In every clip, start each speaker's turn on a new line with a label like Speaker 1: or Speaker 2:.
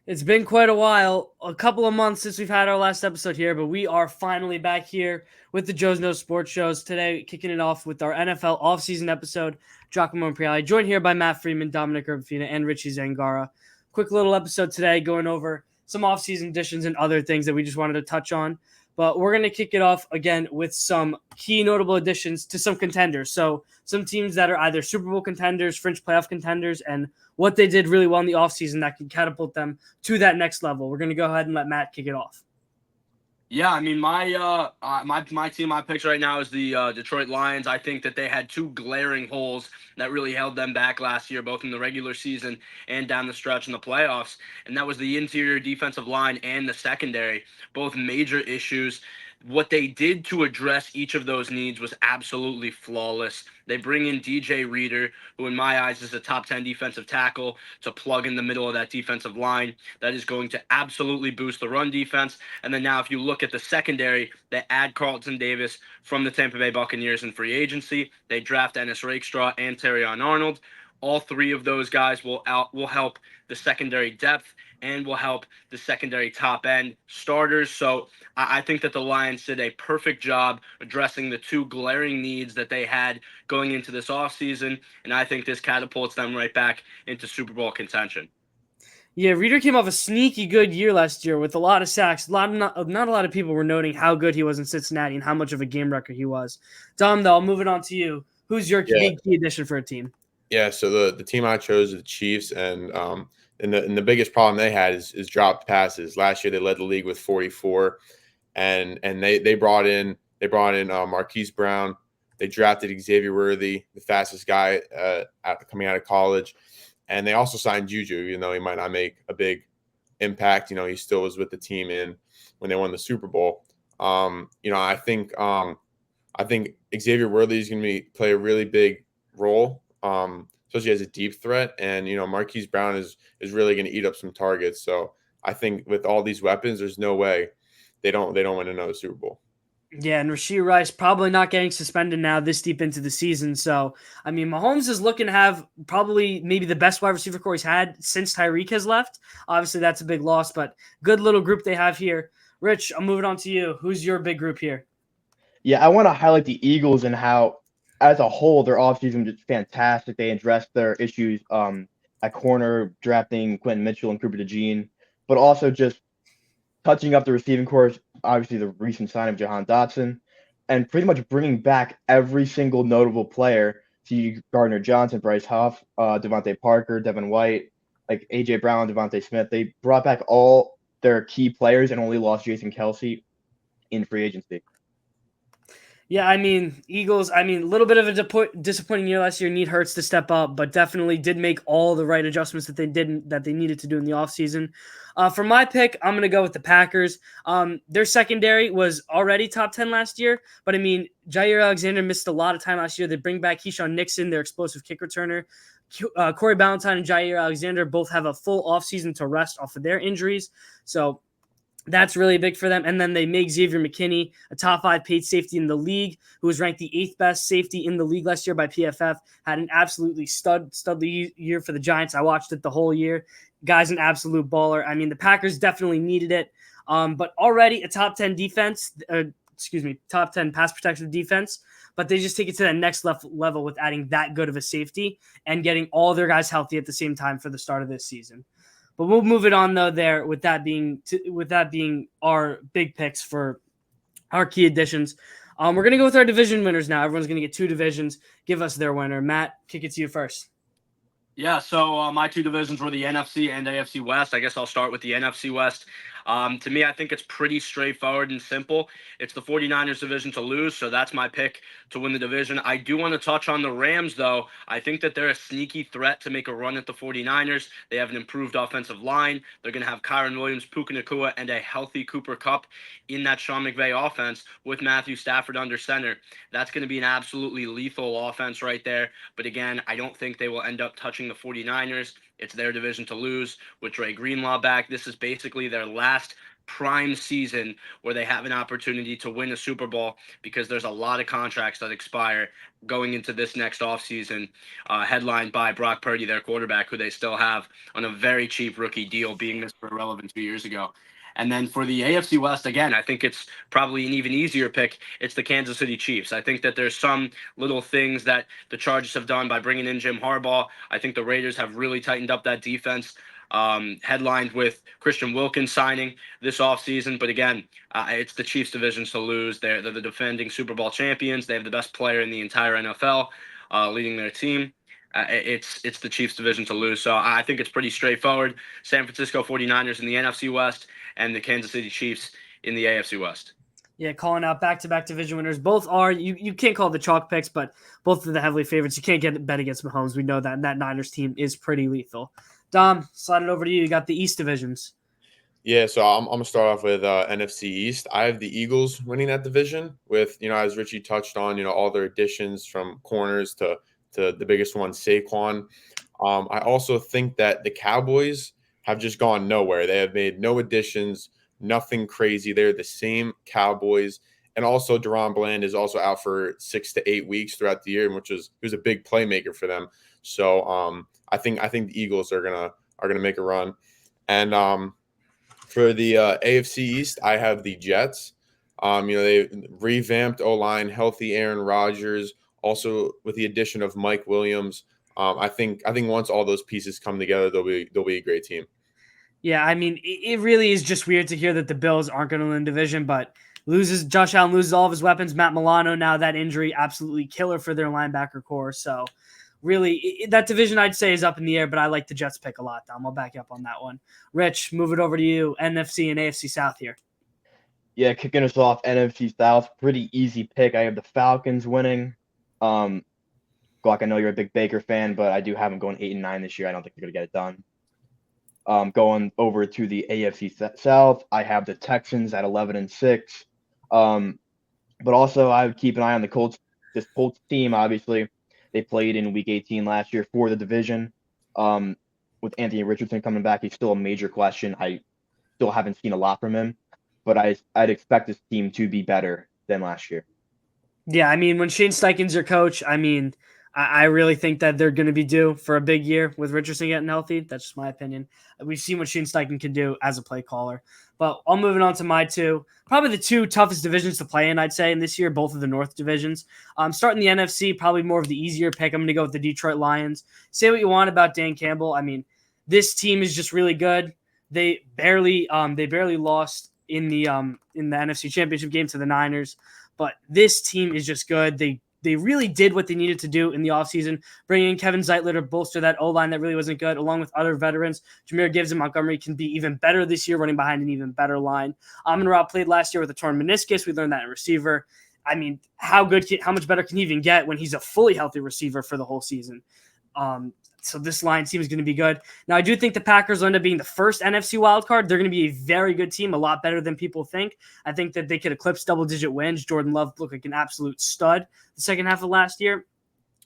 Speaker 1: It's been quite a while, a couple of months since we've had our last episode here, but we are finally back here with the Joe's No Sports Shows today, kicking it off with our NFL offseason episode. Giacomo Impriali, joined here by Matt Freeman, Dominic Urbafina, and Richie Zangara. Quick little episode today, going over some offseason additions and other things that we just wanted to touch on. But we're going to kick it off again with some key notable additions to some contenders. So some teams that are either Super Bowl contenders, fringe playoff contenders, and what they did really well in the offseason that can catapult them to that next level. We're going to go ahead and let Matt kick it off.
Speaker 2: Yeah, I mean my team I picked right now is the Detroit Lions. I think that they had two glaring holes that really held them back last year, both in the regular season and down the stretch in the playoffs, and that was the interior defensive line and the secondary, both major issues. What they did to address each of those needs was absolutely flawless. They bring in DJ Reader, who in my eyes is a top 10 defensive tackle, to plug in the middle of that defensive line. That is going to absolutely boost the run defense. And then now if you look at the secondary, they add Carlton Davis from the Tampa Bay Buccaneers in free agency. They draft Ennis Rakestraw and Terrion Arnold. All three of those guys will help the secondary depth and will help the secondary top end starters. So I think that the Lions did a perfect job addressing the two glaring needs that they had going into this offseason, and I think this catapults them right back into Super Bowl contention.
Speaker 1: Yeah, Reader came off a sneaky good year last year with a lot of sacks. Not a lot of people were noting how good he was in Cincinnati and how much of a game wrecker he was. Dom, though, moving on to you. Who's your
Speaker 3: Yeah,
Speaker 1: big key addition for a team?
Speaker 3: yeah. So the team I chose is the Chiefs, and the biggest problem they had is dropped passes. Last year they led the league with 44, and they brought in Marquise Brown. They drafted Xavier Worthy, the fastest guy coming out of college, and they also signed Juju. Even though he might not make a big impact, he still was with the team in when they won the Super Bowl. I think Xavier Worthy is going to play a really big role, especially as a deep threat. And Marquise Brown is really going to eat up some targets. So I think with all these weapons, there's no way they don't win another Super Bowl.
Speaker 1: Yeah, and Rashee Rice probably not getting suspended now this deep into the season. So, I mean, Mahomes is looking to have probably maybe the best wide receiver core he's had since Tyreek has left. Obviously, that's a big loss, but good little group they have here. Rich, I'm moving on to you. Who's your big group here?
Speaker 4: Yeah, I want to highlight the Eagles and how, as a whole, their offseason was fantastic. They addressed their issues at corner, drafting Quentin Mitchell and Cooper DeJean, but also just touching up the receiving corps, obviously the recent sign of Jahan Dotson, and pretty much bringing back every single notable player. See Gardner Johnson, Bryce Huff, Devontae Parker, Devin White, like A.J. Brown, Devontae Smith. They brought back all their key players and only lost Jason Kelsey in free agency.
Speaker 1: Yeah, I mean, Eagles, a little bit of a disappointing year last year. Need Hurts to step up, but definitely did make all the right adjustments that they needed to do in the offseason. For my pick, I'm going to go with the Packers. Their secondary was already top 10 last year, but Jair Alexander missed a lot of time last year. They bring back Keyshawn Nixon, their explosive kick returner. Corey Ballantyne and Jair Alexander both have a full offseason to rest off of their injuries. So that's really big for them. And then they make Xavier McKinney a top 5 paid safety in the league, who was ranked the 8th best safety in the league last year by PFF. Had an absolutely studly year for the Giants. I watched it the whole year. Guy's an absolute baller. I mean, the Packers definitely needed it. But already a top 10 defense, top 10 pass protective defense. But they just take it to that next level with adding that good of a safety and getting all their guys healthy at the same time for the start of this season. But we'll move it on though. There, with that being our big picks for our key additions, we're gonna go with our division winners now. Everyone's gonna get 2 divisions. Give us their winner. Matt, kick it to you first.
Speaker 2: Yeah, so my two divisions were the NFC and AFC West. I guess I'll start with the NFC West. To me, I think it's pretty straightforward and simple. It's the 49ers division to lose, so that's my pick to win the division. I do want to touch on the Rams, though. I think that they're a sneaky threat to make a run at the 49ers. They have an improved offensive line. They're going to have Kyron Williams, Puka Nacua, and a healthy Cooper Kupp in that Sean McVay offense with Matthew Stafford under center. That's going to be an absolutely lethal offense right there. But again, I don't think they will end up touching the 49ers. It's their division to lose with Dre Greenlaw back. This is basically their last prime season where they have an opportunity to win a Super Bowl, because there's a lot of contracts that expire going into this next offseason, headlined by Brock Purdy, their quarterback, who they still have on a very cheap rookie deal, being Mr. Irrelevant 2 years ago. And then for the AFC West, again, I think it's probably an even easier pick. It's the Kansas City Chiefs. I think that there's some little things that the Chargers have done by bringing in Jim Harbaugh. I think the Raiders have really tightened up that defense, headlined with Christian Wilkins signing this offseason. But again, it's the Chiefs' division to lose. They're the defending Super Bowl champions. They have the best player in the entire NFL leading their team. It's the Chiefs' division to lose. So I think it's pretty straightforward. San Francisco 49ers in the NFC West and the Kansas City Chiefs in the AFC West.
Speaker 1: Yeah, calling out back-to-back division winners. Both are, you can't call the chalk picks, but both of the heavily favorites. You can't get bet against Mahomes. We know that, and that Niners team is pretty lethal. Dom, slide it over to you. You got the East divisions.
Speaker 3: Yeah, so I'm going to start off with NFC East. I have the Eagles winning that division with, as Richie touched on, all their additions from corners to the biggest one, Saquon. I also think that the Cowboys have just gone nowhere. They have made no additions, nothing crazy. They're the same Cowboys. And also DeRon Bland is also out for 6 to 8 weeks throughout the year, he was a big playmaker for them. So I think the Eagles are gonna make a run. And for the AFC East, I have the Jets. They revamped O-line, healthy Aaron Rodgers, also with the addition of Mike Williams. I think once all those pieces come together, they'll be a great team.
Speaker 1: Yeah, I mean, it really is just weird to hear that the Bills aren't going to win division, but Josh Allen loses all of his weapons. Matt Milano, now that injury, absolutely killer for their linebacker core. So really, that division I'd say is up in the air, but I like the Jets pick a lot, Dom. I'll back you up on that one. Rich, move it over to you. NFC and AFC South here.
Speaker 4: Yeah, kicking us off, NFC South, pretty easy pick. I have the Falcons winning. Glock, I know you're a big Baker fan, but I do have them going 8-9 this year. I don't think they're going to get it done. Going over to the AFC South, I have the Texans at 11-6. But also I would keep an eye on the Colts. This Colts team, obviously, they played in Week 18 last year for the division. With Anthony Richardson coming back, he's still a major question. I still haven't seen a lot from him, but I'd expect this team to be better than last year.
Speaker 1: Yeah, I mean, when Shane Steichen's your coach, I mean, I really think that they're going to be due for a big year with Richardson getting healthy. That's just my opinion. We've seen what Shane Steichen can do as a play caller. But I'm moving on to my two. Probably the two toughest divisions to play in, I'd say, in this year, both of the North divisions. Starting the NFC, probably more of the easier pick. I'm going to go with the Detroit Lions. Say what you want about Dan Campbell. I mean, this team is just really good. They barely lost in the NFC Championship game to the Niners. But this team is just good. They really did what they needed to do in the offseason, bringing in Kevin Zeitler to bolster that O-line that really wasn't good, along with other veterans. Jameer Gibbs and Montgomery can be even better this year, running behind an even better line. Amon-Ra played last year with a torn meniscus. We learned that in receiver. I mean, how much better can he even get when he's a fully healthy receiver for the whole season? So this line team is going to be good. Now, I do think the Packers will end up being the first NFC wildcard. They're going to be a very good team, a lot better than people think. I think that they could eclipse double-digit wins. Jordan Love looked like an absolute stud the second half of last year.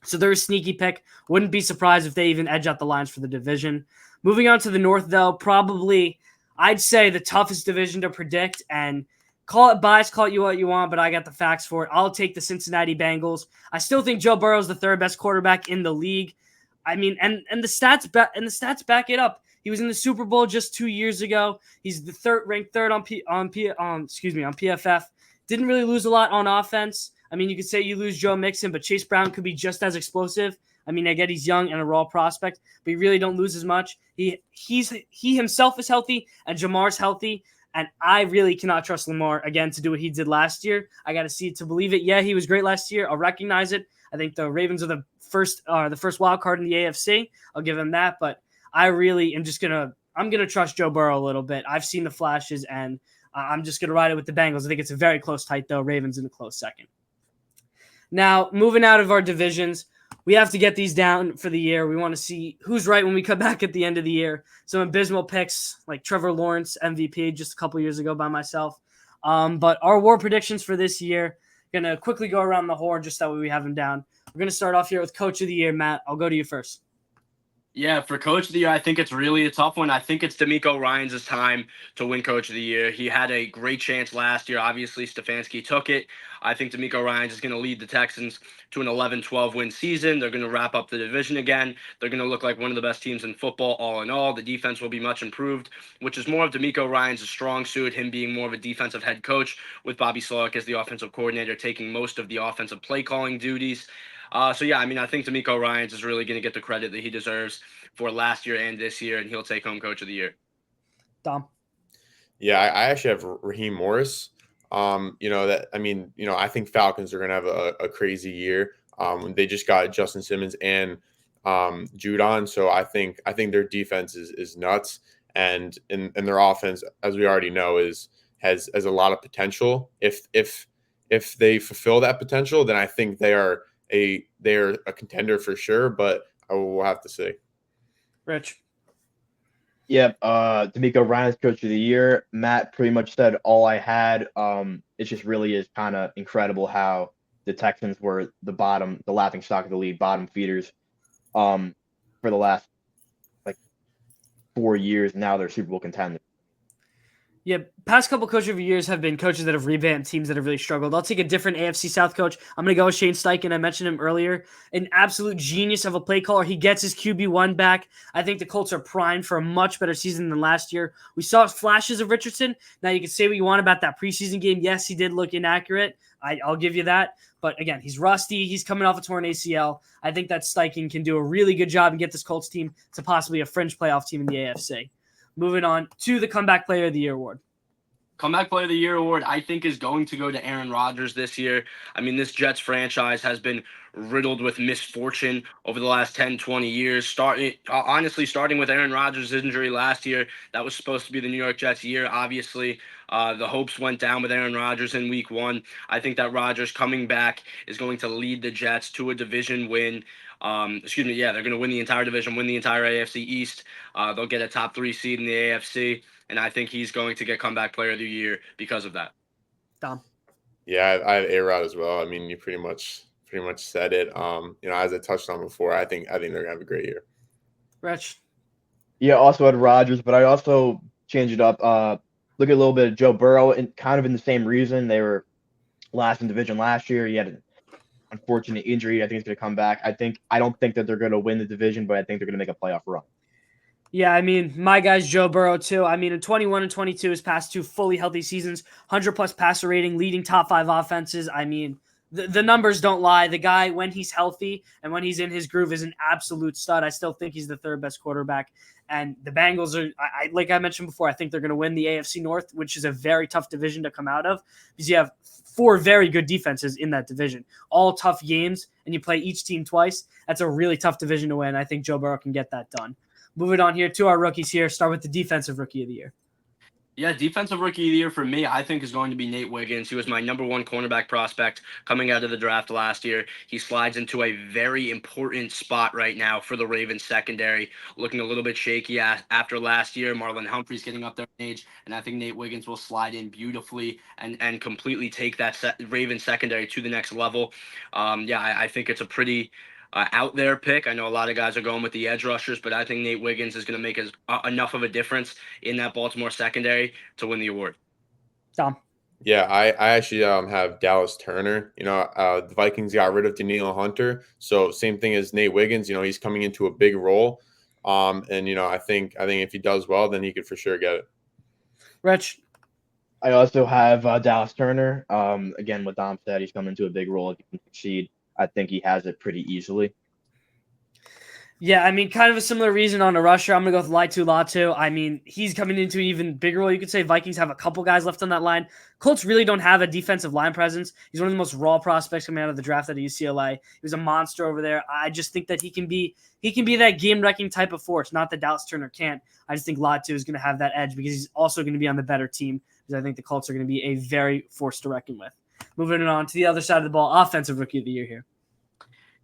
Speaker 1: So they're a sneaky pick. Wouldn't be surprised if they even edge out the Lions for the division. Moving on to the North, though, probably I'd say the toughest division to predict, and call it bias, call it you what you want, but I got the facts for it. I'll take the Cincinnati Bengals. I still think Joe Burrow is the third best quarterback in the league. I mean, and the stats back it up. He was in the Super Bowl just 2 years ago. He's ranked third on PFF. Didn't really lose a lot on offense. I mean, you could say you lose Joe Mixon, but Chase Brown could be just as explosive. I mean, I get he's young and a raw prospect, but you really don't lose as much. He himself is healthy, and Jamar's healthy, and I really cannot trust Lamar again to do what he did last year. I got to see it to believe it. Yeah, he was great last year. I'll recognize it. I think the Ravens are the first wild card in the AFC. I'll give him that, but I really am I'm gonna trust Joe Burrow a little bit. I've seen the flashes, and I'm just gonna ride it with the Bengals. I think it's a very close tight though. Ravens in a close second. Now, moving out of our divisions, we have to get these down for the year. We want to see who's right when we come back at the end of the year. Some abysmal picks like Trevor Lawrence, MVP, just a couple years ago by myself. But our war predictions for this year, going to quickly go around the horn just that way we have them down. We're going to start off here with Coach of the Year, Matt. I'll go to you first.
Speaker 2: Yeah, for coach of the year, I think it's really a tough one. I think it's D'Amico Ryans' time to win coach of the year. He had a great chance last year. Obviously, Stefanski took it. I think D'Amico Ryans is going to lead the Texans to an 11-12 win season. They're going to wrap up the division again. They're going to look like one of the best teams in football all in all. The defense will be much improved, which is more of D'Amico Ryans' strong suit, him being more of a defensive head coach with Bobby Slowick as the offensive coordinator taking most of the offensive play calling duties. So yeah, I mean, I think D'Amico Ryans is really going to get the credit that he deserves for last year and this year, and he'll take home coach of the year.
Speaker 1: Dom.
Speaker 3: Yeah, I actually have Raheem Morris. That I mean, I think Falcons are gonna have a crazy year. They just got Justin Simmons and Judon, so I think their defense is nuts, and their offense, as we already know, has a lot of potential. If they fulfill that potential, then I think they are a contender for sure. But I will have to see.
Speaker 1: Rich.
Speaker 4: Yep. D'Amico Ryan's coach of the year. Matt pretty much said all I had. It just really is kind of incredible how the Texans were the laughing stock of the league, bottom feeders, um, for the last like 4 years. Now they're Super Bowl contenders.
Speaker 1: Yeah, past couple coach of the years have been coaches that have revamped teams that have really struggled. I'll take a different AFC South coach. I'm going to go with Shane Steichen. I mentioned him earlier. An absolute genius of a play caller. He gets his QB1 back. I think the Colts are primed for a much better season than last year. We saw flashes of Richardson. Now, you can say what you want about that preseason game. Yes, he did look inaccurate. I'll give you that. But again, he's rusty. He's coming off a torn ACL. I think that Steichen can do a really good job and get this Colts team to possibly a fringe playoff team in the AFC. Moving on to the Comeback Player of the Year award.
Speaker 2: Comeback Player of the Year award, I think, is going to go to Aaron Rodgers this year. I mean, this Jets franchise has been riddled with misfortune over the last 10, 20 years. Starting with Aaron Rodgers' injury last year, that was supposed to be the New York Jets' year. Obviously, the hopes went down with Aaron Rodgers in week one. I think that Rodgers coming back is going to lead the Jets to a division win. They're going to win the entire division, win the entire AFC East. They'll get a top 3 seed in the AFC. And I think he's going to get Comeback Player of the Year because of that.
Speaker 1: Dom.
Speaker 3: Yeah, I have A-Rod as well. I mean, you pretty much said it. As I touched on before, I think they're gonna have a great year.
Speaker 1: Rich.
Speaker 4: Yeah, also had Rodgers, but I also changed it up. Look at a little bit of Joe Burrow, and kind of in the same reason. They were last in division last year. He had an unfortunate injury. I think he's going to come back. I don't think that they're going to win the division, but I think they're going to make a playoff run.
Speaker 1: Yeah, I mean, my guy's Joe Burrow, too. I mean, in 21 and 22, his past 2 fully healthy seasons, 100-plus passer rating, leading top 5 offenses. I mean, the numbers don't lie. The guy, when he's healthy and when he's in his groove, is an absolute stud. I still think he's the 3rd best quarterback. And the Bengals are, like I mentioned before, I think they're going to win the AFC North, which is a very tough division to come out of because you have 4 very good defenses in that division, all tough games, and you play each team twice. That's a really tough division to win. I think Joe Burrow can get that done. Moving on here to our rookies here. Start with the Defensive Rookie of the Year.
Speaker 2: Yeah, Defensive Rookie of the Year for me, I think, is going to be Nate Wiggins. He was my number 1 cornerback prospect coming out of the draft last year. He slides into a very important spot right now for the Ravens secondary, looking a little bit shaky after last year. Marlon Humphrey's getting up there in age, and I think Nate Wiggins will slide in beautifully and completely take that Ravens secondary to the next level. I think it's a pretty out there pick. I know a lot of guys are going with the edge rushers, but I think Nate Wiggins is going to make enough of a difference in that Baltimore secondary to win the award.
Speaker 1: Tom.
Speaker 3: Yeah, I actually have Dallas Turner. The Vikings got rid of Danielle Hunter, so same thing as Nate Wiggins. He's coming into a big role, and I think if he does well, then he could for sure get it.
Speaker 1: Rich.
Speaker 4: I also have Dallas Turner. Again, what Dom said, he's coming into a big role. If he can succeed, I think he has it pretty easily.
Speaker 1: Yeah, I mean, kind of a similar reason on a rusher. I'm going to go with Latu. I mean, he's coming into an even bigger role. You could say Vikings have a couple guys left on that line. Colts really don't have a defensive line presence. He's one of the most raw prospects coming out of the draft at UCLA. He was a monster over there. I just think that he can be that game-wrecking type of force. Not that Dallas Turner can't. I just think Latu is going to have that edge because he's also going to be on the better team because I think the Colts are going to be a very force to reckon with. Moving on to the other side of the ball, Offensive Rookie of the Year here.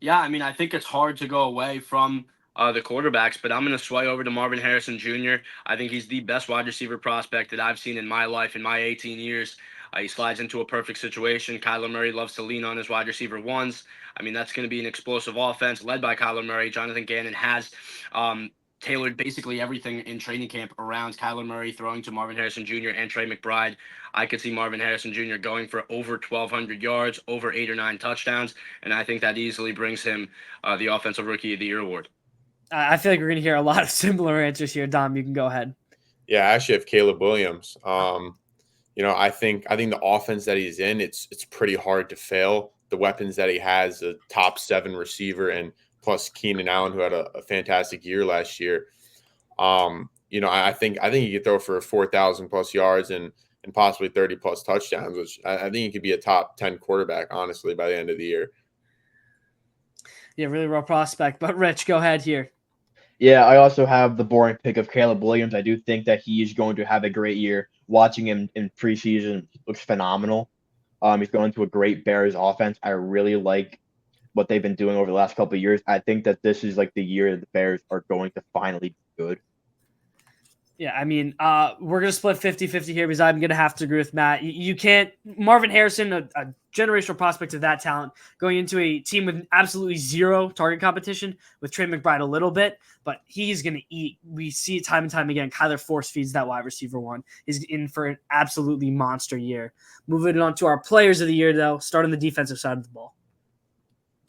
Speaker 2: Yeah, I mean, I think it's hard to go away from the quarterbacks, but I'm going to sway over to Marvin Harrison Jr. I think he's the best wide receiver prospect that I've seen in my life, in my 18 years. He slides into a perfect situation. Kyler Murray loves to lean on his wide receiver ones. I mean, that's going to be an explosive offense led by Kyler Murray. Jonathan Gannon has tailored basically everything in training camp around Kyler Murray throwing to Marvin Harrison Jr. and Trey McBride. I could see Marvin Harrison Jr. going for over 1,200 yards, over 8 or 9 touchdowns, and I think that easily brings him the Offensive Rookie of the Year award.
Speaker 1: I feel like we're going to hear a lot of similar answers here. Dom, you can go ahead.
Speaker 3: Yeah, I actually have Caleb Williams. I think the offense that he's in, it's pretty hard to fail. The weapons that he has, a top 7 receiver, and plus Keenan Allen, who had a fantastic year last year. I think he could throw for 4,000 plus yards and possibly 30 plus touchdowns, which I think he could be a top 10 quarterback, honestly, by the end of the year.
Speaker 1: Yeah, really real prospect. But Rich, go ahead here.
Speaker 4: Yeah, I also have the boring pick of Caleb Williams. I do think that he is going to have a great year. Watching him in preseason looks phenomenal. He's going to a great Bears offense. I really like what they've been doing over the last couple of years. I think that this is like the year the Bears are going to finally be good.
Speaker 1: Yeah, I mean, we're going to split 50-50 here because I'm going to have to agree with Matt. You can't – Marvin Harrison, a generational prospect of that talent, going into a team with absolutely zero target competition with Trey McBride a little bit, but he's going to eat. We see it time and time again. Kyler force feeds that wide receiver one. He's in for an absolutely monster year. Moving on to our players of the year, though, starting the defensive side of the ball.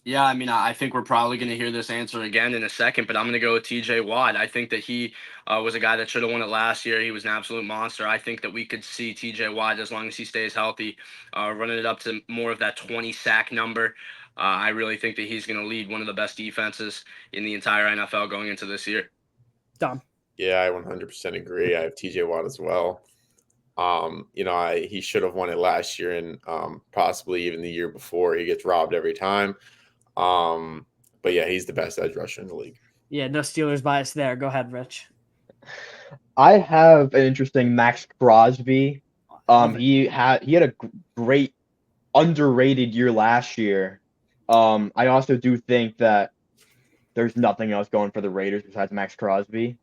Speaker 2: Yeah, I mean, I think we're probably going to hear this answer again in a second, but I'm going to go with TJ Watt. I think that he was a guy that should have won it last year. He was an absolute monster. I think that we could see TJ Watt, as long as he stays healthy, running it up to more of that 20 sack number. I really think that he's going to lead one of the best defenses in the entire NFL going into this year.
Speaker 1: Dom.
Speaker 3: Yeah, I 100% agree. I have TJ Watt as well. He should have won it last year and possibly even the year before. He gets robbed every time. But yeah, he's the best edge rusher in the league.
Speaker 1: Yeah, no Steelers bias there. Go ahead, Rich.
Speaker 4: I have an interesting Max Crosby. He had a great underrated year last year. I also do think that there's nothing else going for the Raiders besides Max Crosby.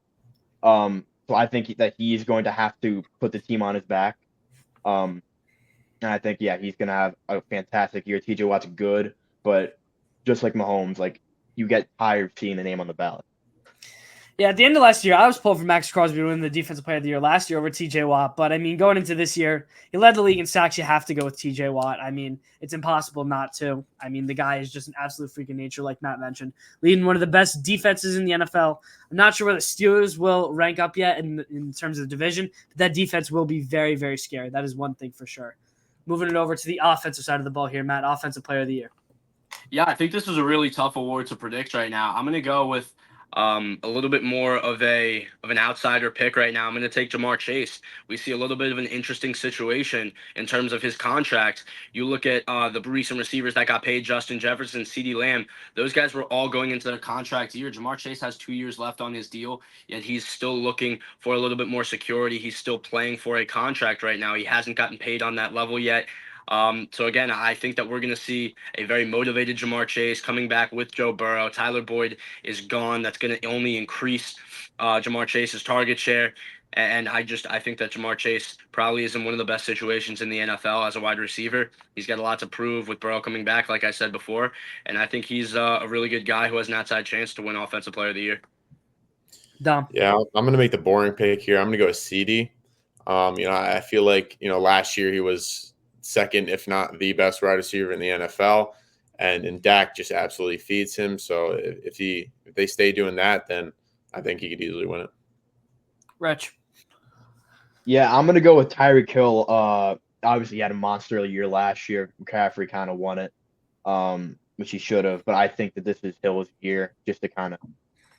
Speaker 4: So I think that he's going to have to put the team on his back. And I think, yeah, he's going to have a fantastic year. TJ Watt's good, but just like Mahomes, like you get tired of seeing the name on the ballot.
Speaker 1: Yeah, at the end of last year, I was pulling for Max Crosby to win the Defensive Player of the Year last year over TJ Watt. But, I mean, going into this year, he led the league in sacks. You have to go with TJ Watt. I mean, it's impossible not to. I mean, the guy is just an absolute freak of nature, like Matt mentioned, leading one of the best defenses in the NFL. I'm not sure where the Steelers will rank up yet in terms of the division, but that defense will be very, very scary. That is one thing for sure. Moving it over to the offensive side of the ball here, Matt, Offensive Player of the Year.
Speaker 2: Yeah, I think this is a really tough award to predict right now. I'm going to go with a little bit more of an outsider pick right now. I'm going to take Jamar Chase. We see a little bit of an interesting situation in terms of his contract. You look at the recent receivers that got paid, Justin Jefferson, CeeDee Lamb. Those guys were all going into their contract year. Jamar Chase has 2 years left on his deal, yet he's still looking for a little bit more security. He's still playing for a contract right now. He hasn't gotten paid on that level yet. So again, I think that we're going to see a very motivated Jamar Chase coming back with Joe Burrow. Tyler Boyd is gone. That's going to only increase Jamar Chase's target share. And I think that Jamar Chase probably is in one of the best situations in the NFL as a wide receiver. He's got a lot to prove with Burrow coming back, like I said before. And I think he's a really good guy who has an outside chance to win Offensive Player of the Year.
Speaker 1: Dom.
Speaker 3: Yeah, I'm going to make the boring pick here. I'm going to go with CeeDee. I feel like, last year he was second, if not the best wide receiver in the NFL, and Dak just absolutely feeds him. So if they stay doing that, then I think he could easily win it.
Speaker 1: Rich.
Speaker 4: Yeah, I'm gonna go with Tyreek Hill. Obviously he had a monster year last year. McCaffrey kind of won it, which he should have. But I think that this is Hill's year just to kind of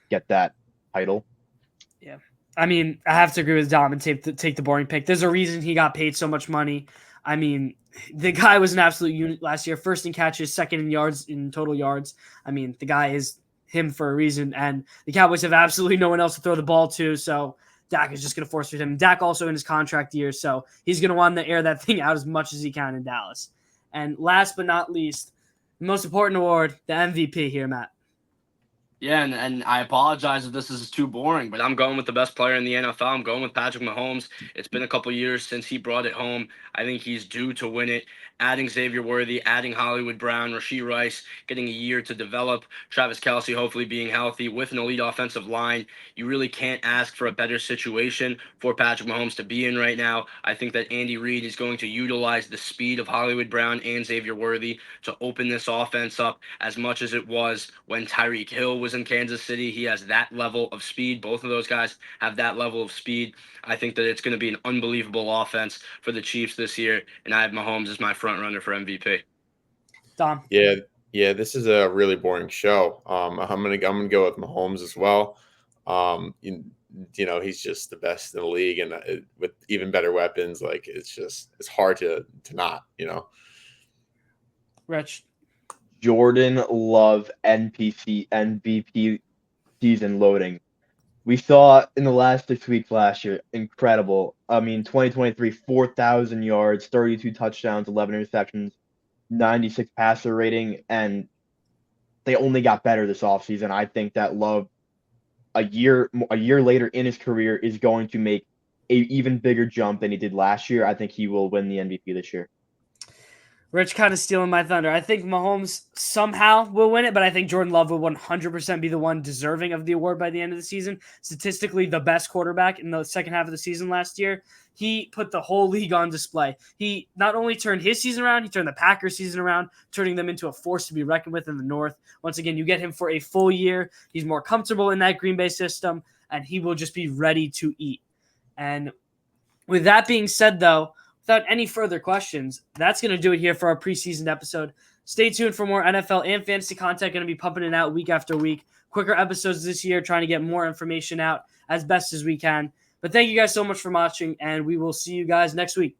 Speaker 4: get that title.
Speaker 1: Yeah, I mean, I have to agree with Dom and take the boring pick. There's a reason he got paid so much money. I mean, the guy was an absolute unit last year. First in catches, second in yards, in total yards. I mean, the guy is him for a reason. And the Cowboys have absolutely no one else to throw the ball to. So Dak is just going to force feed him. Dak also in his contract year. So he's going to want to air that thing out as much as he can in Dallas. And last but not least, the most important award, the MVP here, Matt.
Speaker 2: Yeah, and I apologize if this is too boring, but I'm going with the best player in the NFL. I'm going with Patrick Mahomes. It's been a couple years since he brought it home. I think he's due to win it. Adding Xavier Worthy, adding Hollywood Brown, Rashee Rice, getting a year to develop, Travis Kelce hopefully being healthy with an elite offensive line. You really can't ask for a better situation for Patrick Mahomes to be in right now. I think that Andy Reid is going to utilize the speed of Hollywood Brown and Xavier Worthy to open this offense up as much as it was when Tyreek Hill was in Kansas City. He has that level of speed. Both of those guys have that level of speed. I think that it's going to be an unbelievable offense for the Chiefs this year, and I have Mahomes as my front runner for MVP.
Speaker 1: Dom.
Speaker 3: Yeah, yeah, this is a really boring show. I'm gonna go with Mahomes as well. You know, he's just the best in the league, and with even better weapons, like it's hard to not. You know.
Speaker 1: Rich.
Speaker 4: Jordan Love MVP season loading. We saw in the last 6 weeks last year, incredible. I mean, 2023, 4,000 yards, 32 touchdowns, 11 interceptions, 96 passer rating, and they only got better this offseason. I think that Love, a year later in his career, is going to make a even bigger jump than he did last year. I think he will win the MVP this year.
Speaker 1: Rich kind of stealing my thunder. I think Mahomes somehow will win it, but I think Jordan Love will 100% be the one deserving of the award by the end of the season. Statistically, the best quarterback in the second half of the season last year. He put the whole league on display. He not only turned his season around, he turned the Packers season around, turning them into a force to be reckoned with in the North. Once again, you get him for a full year. He's more comfortable in that Green Bay system, and he will just be ready to eat. And with that being said, though, without any further questions, that's going to do it here for our preseason episode. Stay tuned for more NFL and fantasy content. Going to be pumping it out week after week. Quicker episodes this year, trying to get more information out as best as we can. But thank you guys so much for watching, and we will see you guys next week.